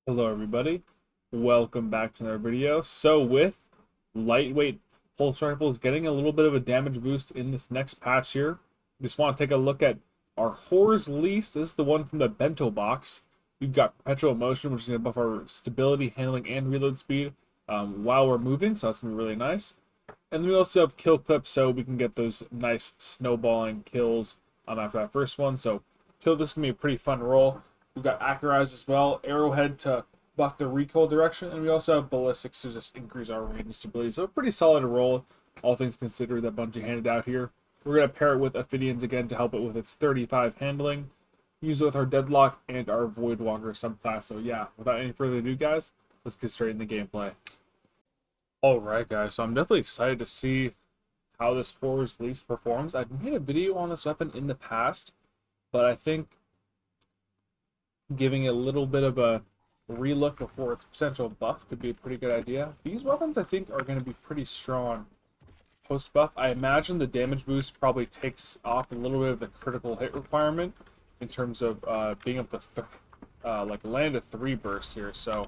Hello everybody, welcome back to another video. So with lightweight pulse rifles getting a little bit of a damage boost in this next patch here, just want to take a look at our Horror's Least. This is the one from the bento box. We've got Perpetual Motion, which is going to buff our stability, handling, and reload speed while we're moving, so that's going to be really nice. And then we also have Kill Clip, so we can get those nice snowballing kills after that first one. So Kill, this is going to be a pretty fun roll. We've got Accurize as well, Arrowhead to buff the recoil direction, and we also have Ballistics to just increase our range and stability. So a pretty solid roll, all things considered, that Bungie handed out here. We're going to pair it with Ophidians again to help it with its 35 handling. Use it with our Deadlock and our Voidwalker subclass. So yeah, without any further ado, guys, let's get straight into the gameplay. Alright guys, so I'm definitely excited to see how this Horror's Least performs. I've made a video on this weapon in the past, but I think giving it a little bit of a relook before its potential buff could be a pretty good idea. These weapons I think are going to be pretty strong post buff. I imagine the damage boost probably takes off a little bit of the critical hit requirement in terms of being able to like land a 3 burst here. So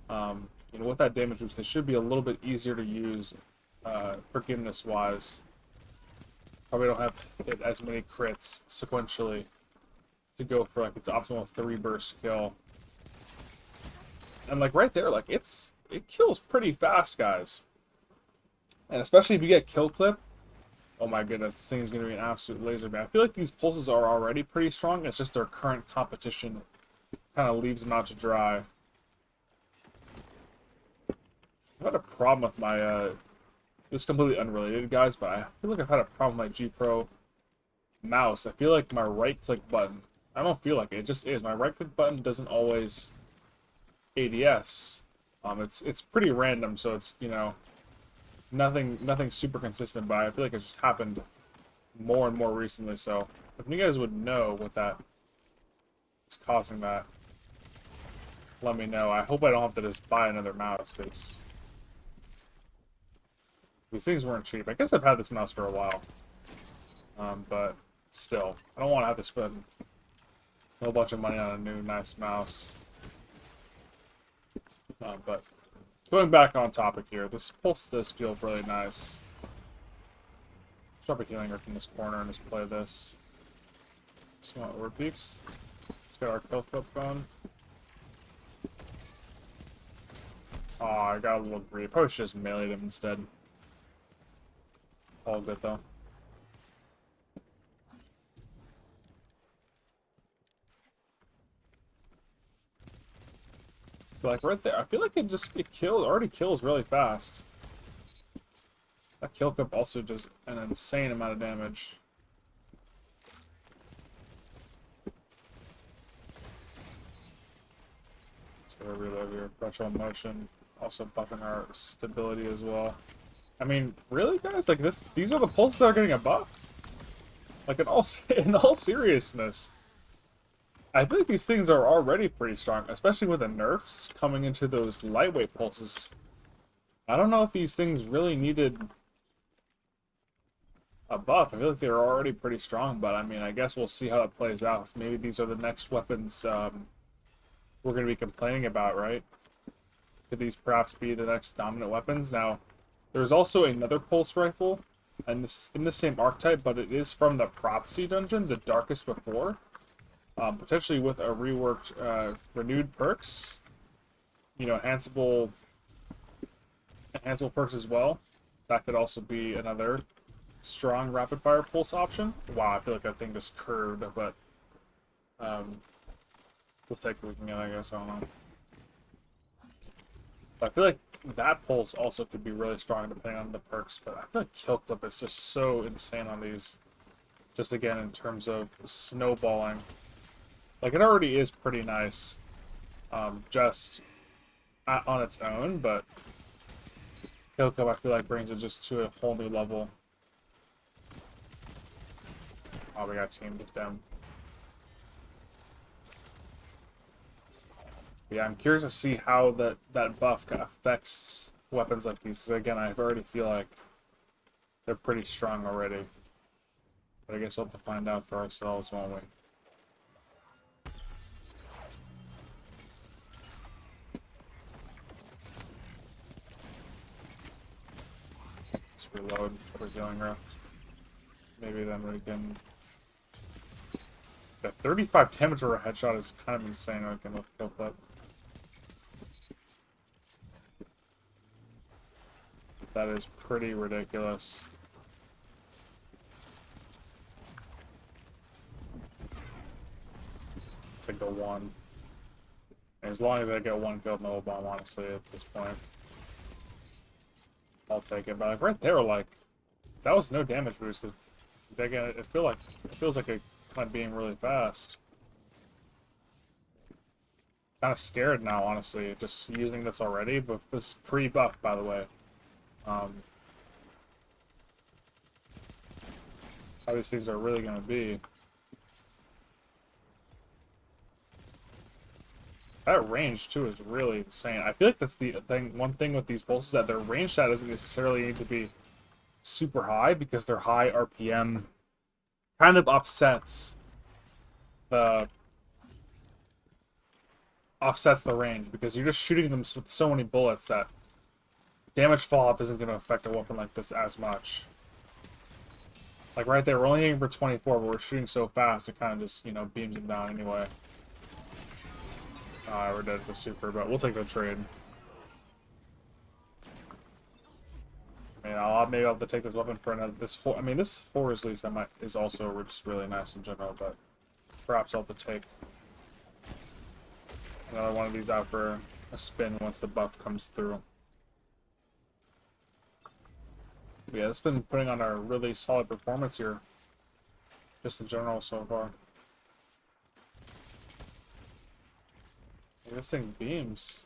you know, with that damage boost, they should be a little bit easier to use forgiveness wise. Probably don't have to hit as many crits sequentially to go for like its optimal 3 burst kill. And like right there, like it kills pretty fast, guys. And especially if you get kill clip, oh my goodness, this thing is going to be an absolute laser man. I feel like these pulses are already pretty strong. It's just their current competition kind of leaves them out to dry. I've had a problem with my this is completely unrelated, guys, but I feel like I've had a problem with my G Pro mouse. I feel like my right click button, I don't feel like it just is. My right click button doesn't always ADS. It's pretty random, so it's, you know, nothing super consistent, but I feel like it's just happened more and more recently. So if you guys would know what that is causing that, let me know. I hope I don't have to just buy another mouse, because these things weren't cheap. I guess I've had this mouse for a while, but still, I don't want to have to spend a whole bunch of money on a new nice mouse. But going back on topic here, this pulse does feel really nice. Drop a healing her from this corner and just play this. See how it peaks. Let's get our kill clip going. Oh, I got a little greedy. Probably should just meleeed him instead. All good though. So like right there, I feel like it already kills really fast. That kill clip also does an insane amount of damage. So reload your Perpetual Motion, also buffing our stability as well. I mean, really, guys? Like these are the pulses that are getting a buff. Like in all seriousness, I feel like these things are already pretty strong, especially with the nerfs coming into those lightweight pulses. I don't know if these things really needed a buff. I feel like they're already pretty strong, but I mean, I guess we'll see how it plays out. Maybe these are the next weapons we're going to be complaining about, right? Could these perhaps be the next dominant weapons? Now, there's also another pulse rifle, and this in the same archetype, but it is from the Prophecy dungeon, the Darkest Before. Potentially with a reworked, renewed perks. You know, enhanceable perks as well. That could also be another strong rapid fire pulse option. Wow, I feel like that thing just curved, but we'll take what we can get, I guess. I don't know. But I feel like that pulse also could be really strong depending on the perks, but I feel like Kill Clip is just so insane on these. Just again, in terms of snowballing. Like, it already is pretty nice, just on its own, but Kill Clip I feel like brings it just to a whole new level. Oh, we got teamed with them. Yeah, I'm curious to see how that buff kind of affects weapons like these, because again, I already feel like they're pretty strong already. But I guess we'll have to find out for ourselves, won't we? Let's reload for healing rift. Maybe then we can. The 35 damage for a headshot is kind of insane. I can look up that. That is pretty ridiculous. Take the one. As long as I get one kill with no bomb, honestly, at this point, I'll take it. But like right there, like that was no damage boosted. Again, it feels like it kind of being really fast. Kind of scared now, honestly, just using this already. But this pre-buff, by the way. How these things are really gonna be. That range, too, is really insane. I feel like that's the thing. One thing with these pulses that their range stat doesn't necessarily need to be super high because their high RPM kind of offsets the range because you're just shooting them with so many bullets that damage fall-off isn't going to affect a weapon like this as much. Like right there, we're only aiming for 24, but we're shooting so fast it kind of just, you know, beams them down anyway. We're dead at the super, but we'll take the trade. I mean, maybe I'll have to take this weapon for another. I mean, this Horror's Lease is also just really nice in general, but perhaps I'll have to take another one of these out for a spin once the buff comes through. But yeah, it's been putting on a really solid performance here, just in general so far. This thing beams.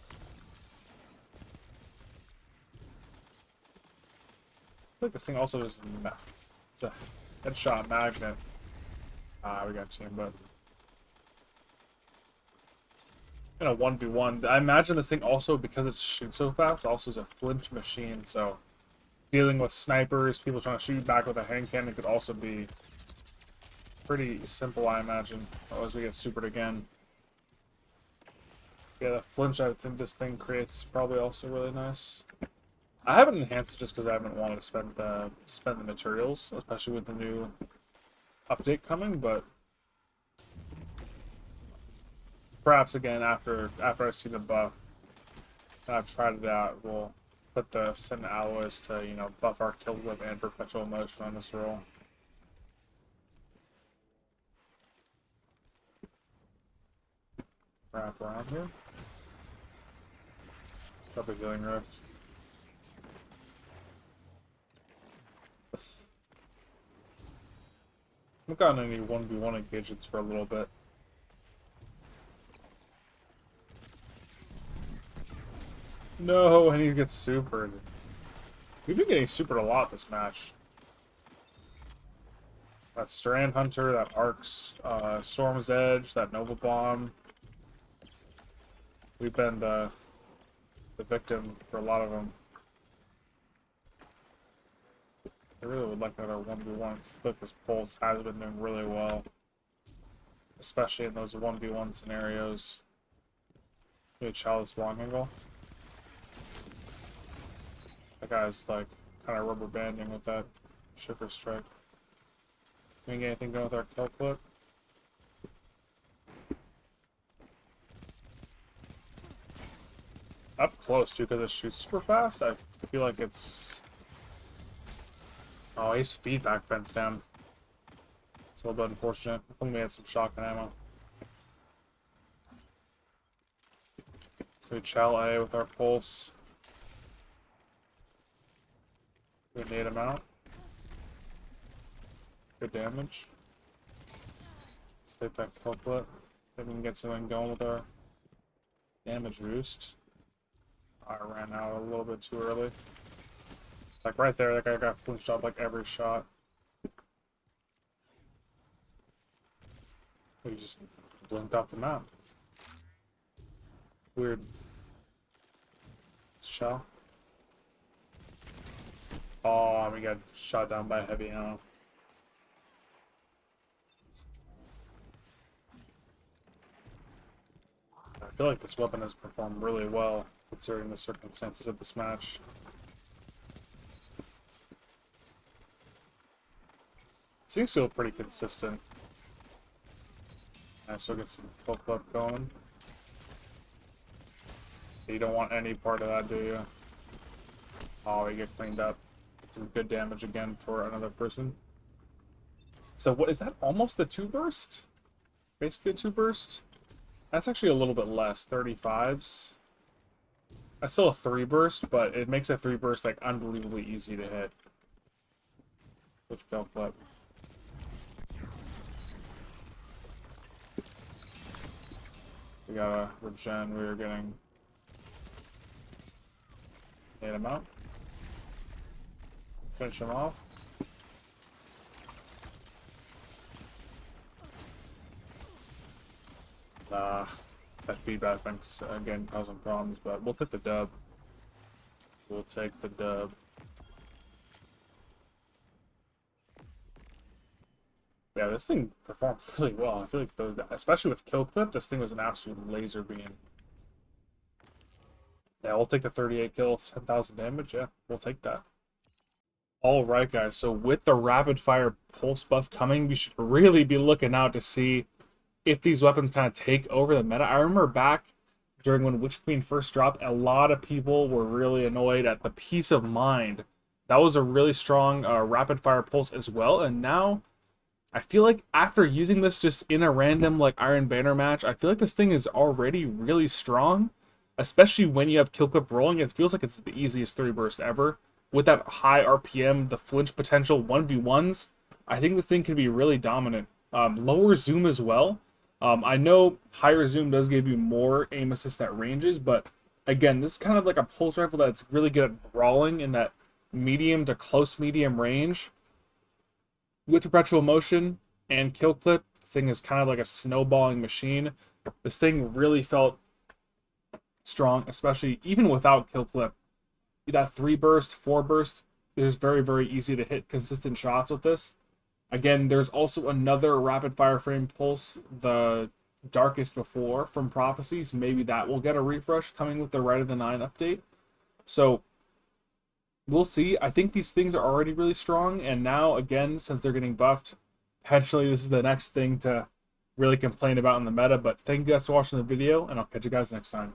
I feel like this thing also is it's a headshot magnet. We got team, but in a 1v1, I imagine this thing also, because it shoots so fast, also is a flinch machine, so dealing with snipers, people trying to shoot back with a hand cannon could also be pretty simple, I imagine, as we get supered again. Yeah, the flinch I think this thing creates is probably also really nice. I haven't enhanced it just because I haven't wanted to spend the materials, especially with the new update coming, but perhaps again after I see the buff and I've tried it out, we'll put the Sin Alloys to, you know, buff our kill whip and perpetual motion on this roll. Wrap around here. Up a healing rift. I haven't gotten any 1v1 engagements for a little bit. No, and he gets supered. We've been getting supered a lot this match. That Strand Hunter, that Arc's Storm's Edge, that Nova Bomb. We've been the victim for a lot of them. I really would like another 1v1 because I feel like this pulse has been doing really well. Especially in those 1v1 scenarios. Maybe Chalice long angle. That guy's like kind of rubber banding with that Shiver Strike. Can we get anything done with our kill clip? Up close too, because it shoots super fast. I feel like it's. Oh, he's feedback fence down. It's a little bit unfortunate. If only we had some shotgun ammo. So we chow A with our pulse. We need him out. Good damage. Take that kill clip. Maybe we can get something going with our damage boost. I ran out a little bit too early. Like right there, that guy got flinched off like every shot. He just blinked off the map. Weird. Shell. Oh, we got shot down by a heavy ammo. I feel like this weapon has performed really well considering the circumstances of this match. things feel pretty consistent. Nice, we'll get some kill clip going. You don't want any part of that, do you? Oh, we get cleaned up. Get some good damage again for another person. So what is that? Almost a 2-burst? Basically a 2-burst? That's actually a little bit less. 35s. That's still a 3-burst, but it makes a 3-burst like unbelievably easy to hit with kill clip. We got a regen. We were getting 8 him out. Finish him off. That feedback thanks again causing problems, but we'll take the dub. We'll take the dub. Yeah, this thing performed really well. I feel like, especially with kill clip, this thing was an absolute laser beam. Yeah, we'll take the 38 kills, 10,000 damage. Yeah, we'll take that. Alright, guys, so with the rapid fire pulse buff coming, we should really be looking out to see if these weapons kind of take over the meta. I remember back during when Witch Queen first dropped, a lot of people were really annoyed at the Peace of Mind. That was a really strong rapid fire pulse as well, and now I feel like after using this just in a random like Iron Banner match, I feel like this thing is already really strong, especially when you have kill clip rolling. It feels like it's the easiest 3-burst ever. With that high RPM, the flinch potential 1v1s, I think this thing could be really dominant. Lower zoom as well. I know higher zoom does give you more aim assist at ranges, but again, this is kind of like a pulse rifle that's really good at brawling in that medium to close medium range. With perpetual motion and kill clip, this thing is kind of like a snowballing machine. This thing really felt strong, especially even without kill clip. That 3-burst, 4-burst, it is very, very easy to hit consistent shots with this. Again, there's also another rapid fire frame pulse, the Darkest Before from Prophecies. Maybe that will get a refresh coming with the Right of the Nine update. So we'll see. I think these things are already really strong, and now again, since they're getting buffed, potentially this is the next thing to really complain about in the meta. But thank you guys for watching the video, and I'll catch you guys next time.